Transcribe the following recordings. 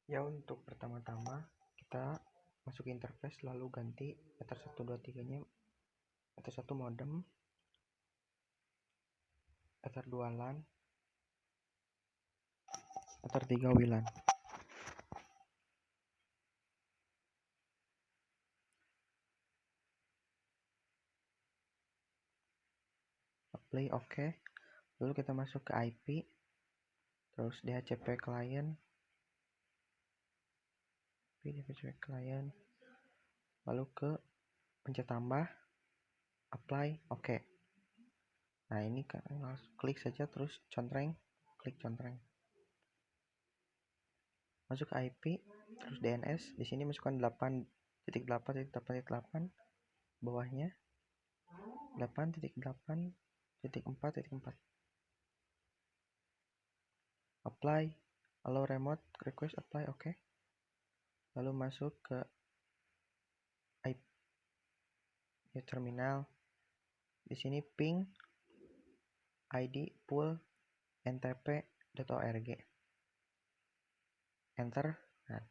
Ya, untuk pertama-tama kita masuk interface lalu ganti Ether 123 nya Ether 1 modem, Ether 2 LAN, Ether 3 WLAN. Apply oke. Lalu kita masuk ke IP, terus DHCP client, lalu ke pencet tambah, apply oke. Nah, ini kan klik saja terus klik contreng. Masuk ke IP, terus DNS, di sini masukkan 8.8.8.8, bawahnya 8.8.4.4. Apply, allow remote request, apply oke. Lalu masuk ke IP terminal. Di sini ping id pool ntp.org. Enter. Nah,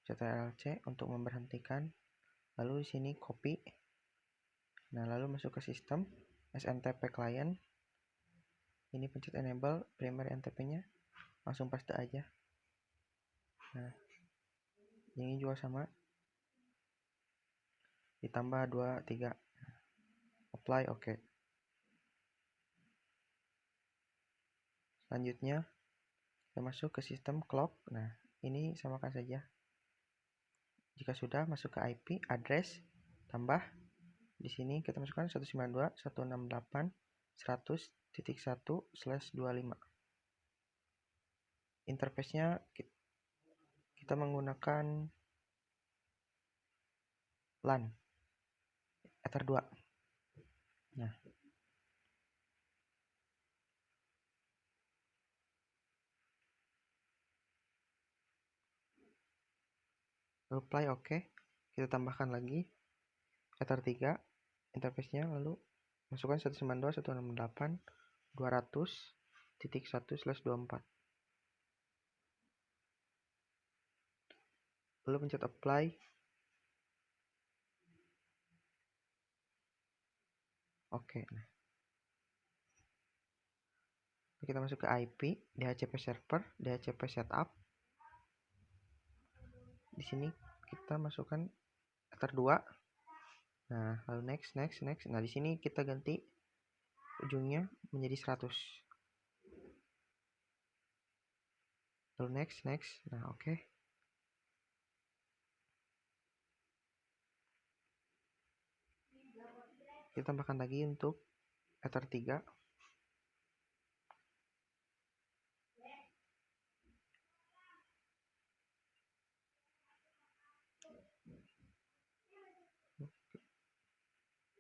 Ctrl+C untuk memberhentikan. Lalu di sini copy. Nah, lalu masuk ke sistem SNTP client. Ini pencet enable primary NTP-nya. Langsung paste aja. Nah, ini juga sama. Ditambah 2 3. Apply oke. Selanjutnya kita masuk ke sistem clock. Nah, ini samakan saja. Jika sudah, masuk ke IP address, tambah. Di sini kita masukkan 192.168.100.1/25. Interface-nya kita menggunakan LAN Ether 2. Nah, apply oke. Kita tambahkan lagi Ether 3 interface-nya, lalu masukkan 192.168.200.1/24. Lalu pencet apply. Oke. Nah, kita masuk ke IP, DHCP server, DHCP setup. Di sini kita masukkan Ether 2. Nah, lalu next. Nah, di sini kita ganti ujungnya menjadi 100. Lalu next. Nah, oke. Kita tambahkan lagi untuk Ether 3.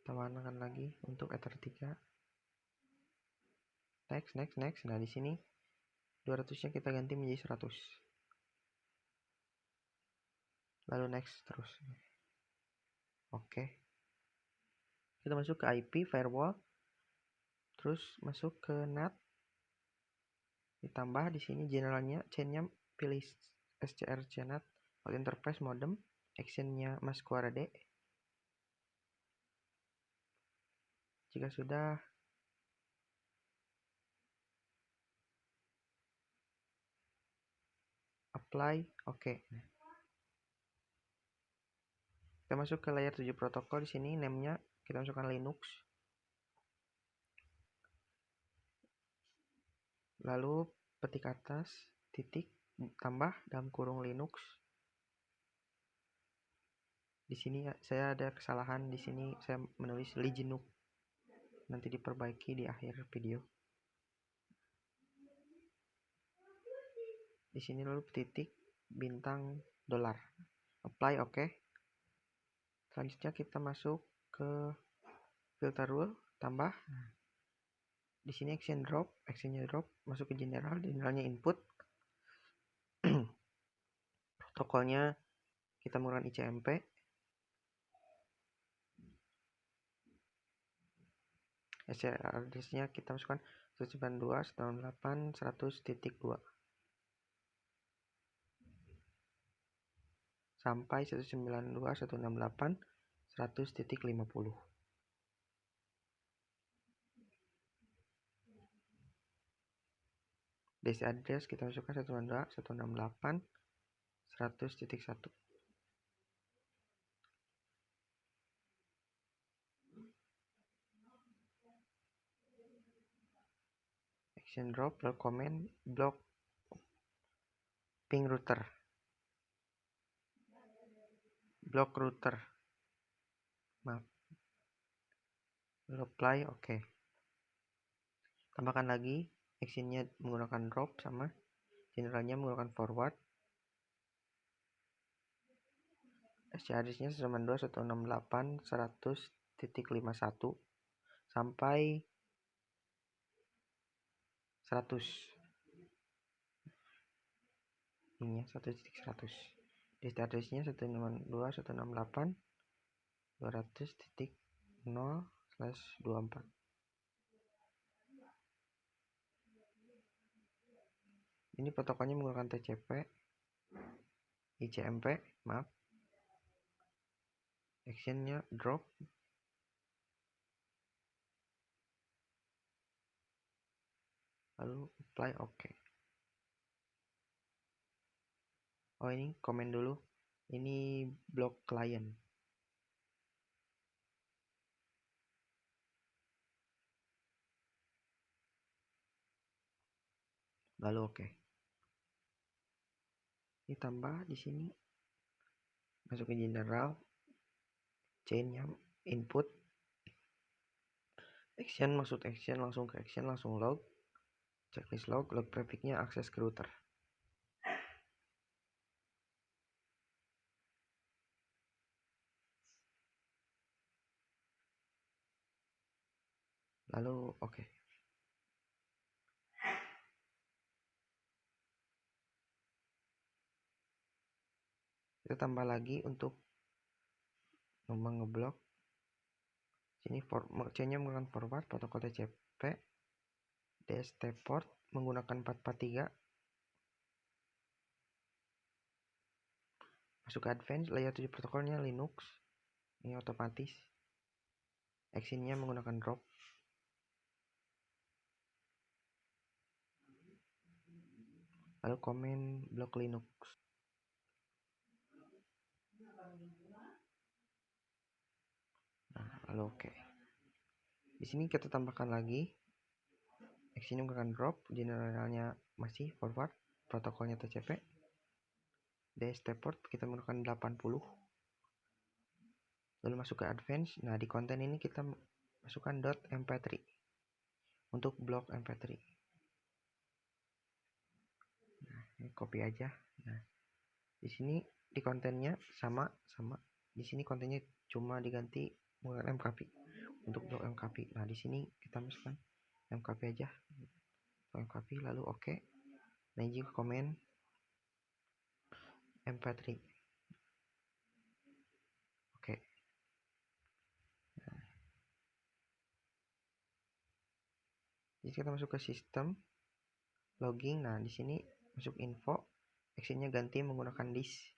Tambahkan lagi untuk Ether 3. Next. Nah, di sini 200-nya kita ganti menjadi 100. Lalu next terus. Oke. Kita masuk ke IP firewall. Terus masuk ke NAT. Ditambah di sini generalnya, chain-nya pilih SCRC NAT. Lalu interface modem, action-nya Masquerade. Jika sudah, apply oke. Kita masuk ke layer 7 protokol. Di sini name-nya kita masukkan Linux. Lalu petik atas, titik, tambah dalam kurung Linux. Di sini saya ada kesalahan. Di sini saya menulis Linux. Nanti diperbaiki di akhir video. Di sini lalu titik bintang dolar. Apply oke. Selanjutnya kita masuk ke filter rule, tambah. Di sini actionnya drop, masuk ke generalnya input. Protokolnya kita menggunakan ICMP. address-nya kita masukkan 192.168.100.2. sampai 192.168.100.50. DC address kita masukkan 192.168.100.1. Action drop, block comment, block ping router, block router, maaf, apply, oke. Tambahkan lagi actionnya menggunakan drop sama generalnya menggunakan forward. SC address-nya 192.168.100.51 sampai 100. Ini ya 100.100. DC address-nya 192.168.200.0/24. Ini protokolnya menggunakan TCP, ICMP, maaf. Actionnya drop, lalu apply, oke. Oh, ini komen dulu, ini blok client, lalu oke. Ditambah di sini masukin general, chainnya input, action, maksud action langsung ke action, langsung log, checklist log prefixnya akses ke router. Lalu oke. Kita tambah lagi untuk ngeblok. Sini chainnya menggunakan forward, protokol TCP, DST port menggunakan 443. Masuk ke advance, layer 7 protokolnya Linux. Ini otomatis. Actionnya menggunakan drop. Lalu komen blok Linux. Nah, lalu oke. Di sini kita tambahkan lagi. Actionnya menggunakan drop, generalnya masih forward, protokolnya TCP. DST port kita menggunakan 80. Lalu masuk ke advance. Nah, di konten ini kita masukkan .mp3 untuk blok mp3. Nah, ini copy aja. Nah, di sini di kontennya sama. Di sini kontennya cuma diganti menggunakan mkp untuk blok mkp. Nah, di sini kita masukkan mkp aja. mkp lalu oke. Nah, juga komen mp3. Oke. Nah, jadi kita masuk ke sistem logging. Nah, di sini masuk info, actionnya ganti menggunakan disk,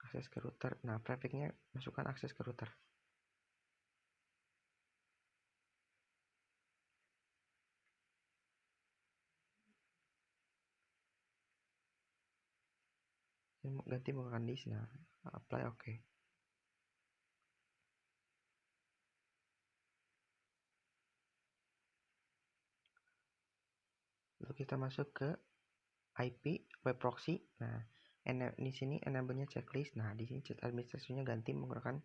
akses ke router. Nah, prefixnya masukkan akses ke router. Ganti menggunakan disk. Nah, apply, oke. Lalu kita masuk ke IP web proxy. Nah, di sini enable-nya checklist. Nah, di sini chat administrasinya ganti menggunakan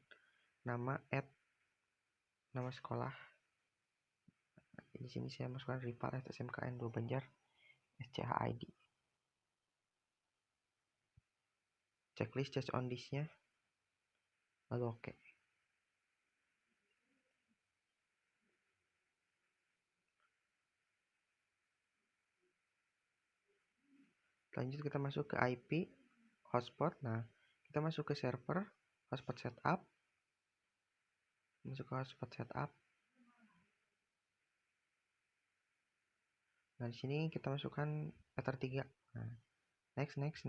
nama nama sekolah. Di sini saya masukkan rival SMKN 2 Banjar SCHID. Checklist change on disk-nya. Lalu oke. Lanjut kita masuk ke IP hotspot. Nah, kita masuk ke server hotspot setup. Masuk ke hotspot setup. Nah, di sini kita masukkan Ether 3. Nah, next.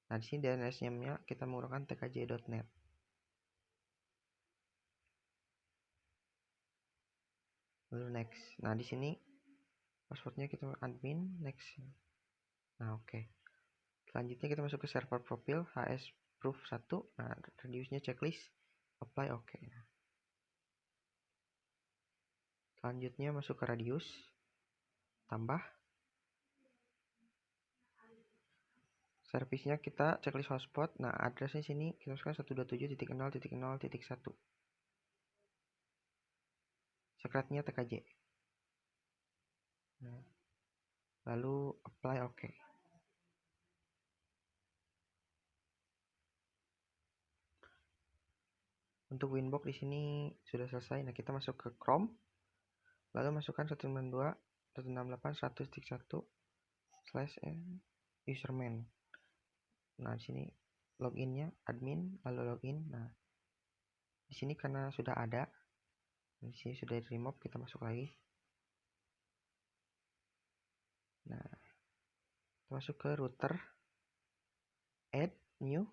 Nah, di sini DNS name-nya kita menggunakan tkj.net. Lalu next. Nah, di sini passwordnya kita admin, next. Nah, oke. Selanjutnya kita masuk ke server profil HS proof 1. Nah, radiusnya checklist, apply, oke. Selanjutnya masuk ke radius, tambah. Servisnya kita checklist hotspot. Nah, addressnya sini kita masukkan 127.0.0.1. Secretnya tkj. Nah, lalu apply, oke. Untuk winbox di sini sudah selesai. Nah, kita masuk ke Chrome. Lalu masukkan 192.168.1.1/username. Nah, di sini loginnya admin, lalu login. Nah, di sini karena sudah ada, di sini sudah di remove, kita masuk lagi. Nah, kita masuk ke router, add new.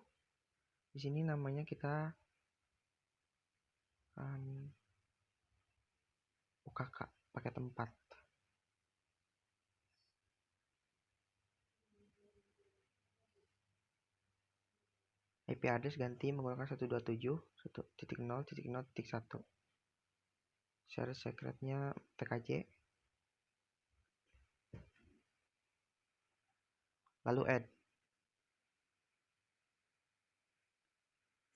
Di sini namanya kita UKK pakai tempat. IP address ganti menggunakan 127.0.0.1. Share secretnya tkj. Lalu add.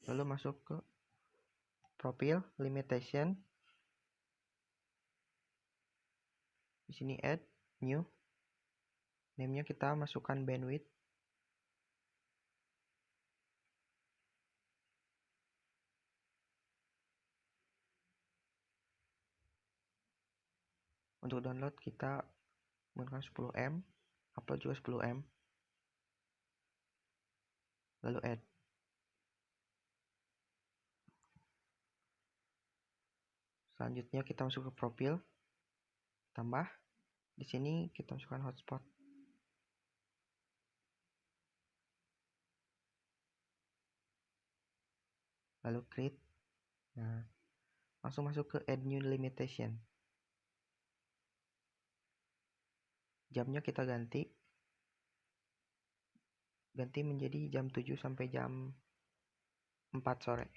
Lalu masuk ke profile limitation. Di sini add new. Name-nya kita masukkan bandwidth. Untuk download kita menggunakan 10M, upload juga 10M. Lalu add. Selanjutnya kita masuk ke profil, tambah. Di sini kita masukkan hotspot. Lalu create. Nah, langsung masuk ke add new limitation. Jamnya kita ganti menjadi jam 7 sampai jam 4 sore.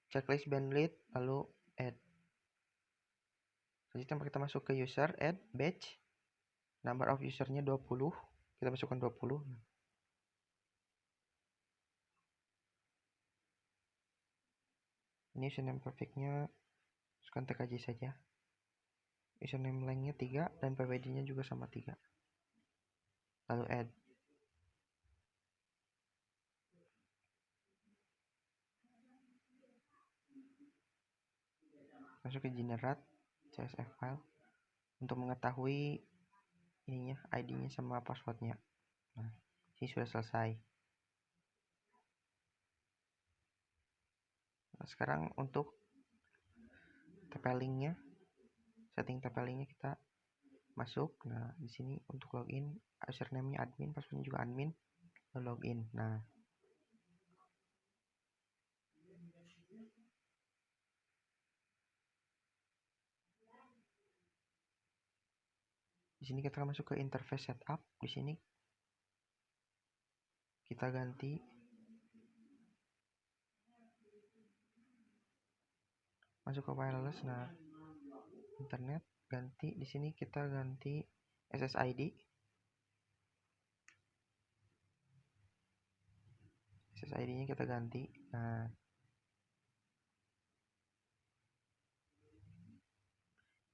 Checklist bandwidth, lalu add. Selanjutnya kita masuk ke user, add batch. Number of usernya 20. Kita masukkan 20. Ini username perfectnya masukkan tkj saja. Username lengthnya 3 dan PWD-nya juga sama 3. Lalu add. Masuk ke generate CSV file untuk mengetahui ininya, ID-nya sama passwordnya. Nah, ini sudah selesai. Nah, sekarang untuk TP-Link-nya, setting TP-Link-nya kita masuk. Nah, di sini untuk login, username-nya admin, passwordnya juga admin, lalu login. Nah, di sini kita masuk ke interface setup. Di sini kita ganti masuk ke wireless. Nah, internet ganti. Di sini kita ganti SSID. SSID-nya kita ganti. Nah,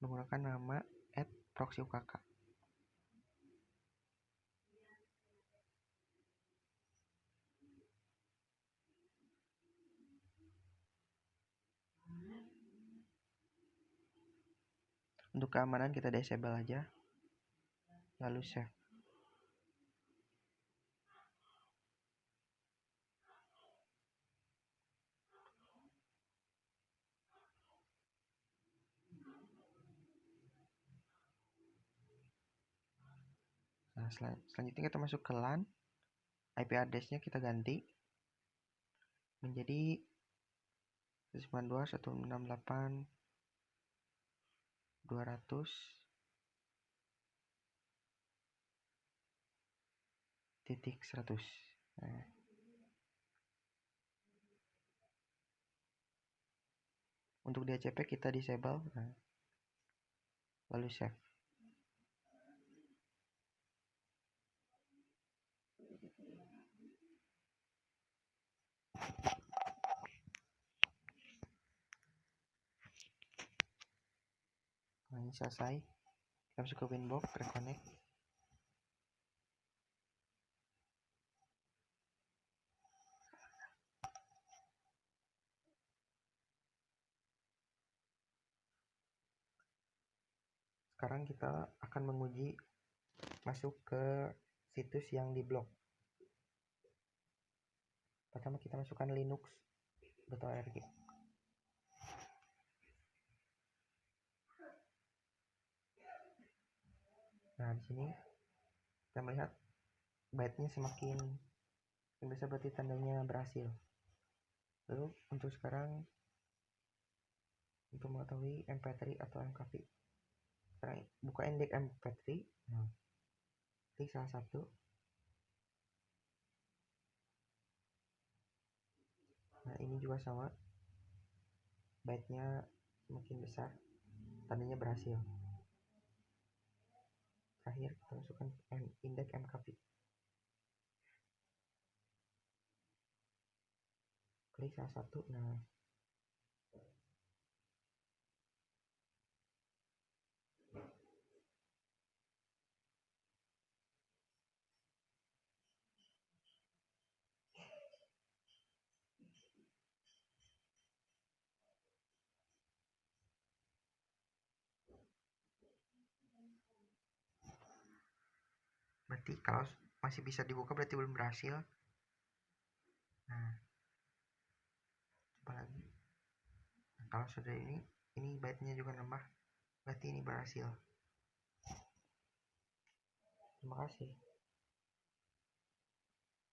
menggunakan nama @proxyukk. Untuk keamanan kita disable aja. Lalu save. Nah, selanjutnya kita masuk ke LAN. IP address-nya kita ganti menjadi 192.168.200.100. Nah, untuk DHCP kita disable, nah, lalu save. Nah, ini selesai. Kita masuk ke Winbox, reconnect. Sekarang kita akan menguji masuk ke situs yang diblok. Pertama kita masukkan linux.org. Nah, di sini kita melihat byte-nya semakin besar, berarti tandanya berhasil. Lalu untuk sekarang, untuk mengetahui MP3 atau MKV, sekarang buka indeks MP3. Nah, klik salah satu. Nah, ini juga sama, byte-nya semakin besar, tandanya berhasil. Terakhir kita masukkan indeks MKV. Klik salah satu. Nah, berarti kalau masih bisa dibuka berarti belum berhasil. Nah, coba lagi. Nah, kalau sudah ini byte-nya juga nambah, berarti ini berhasil. Terima kasih.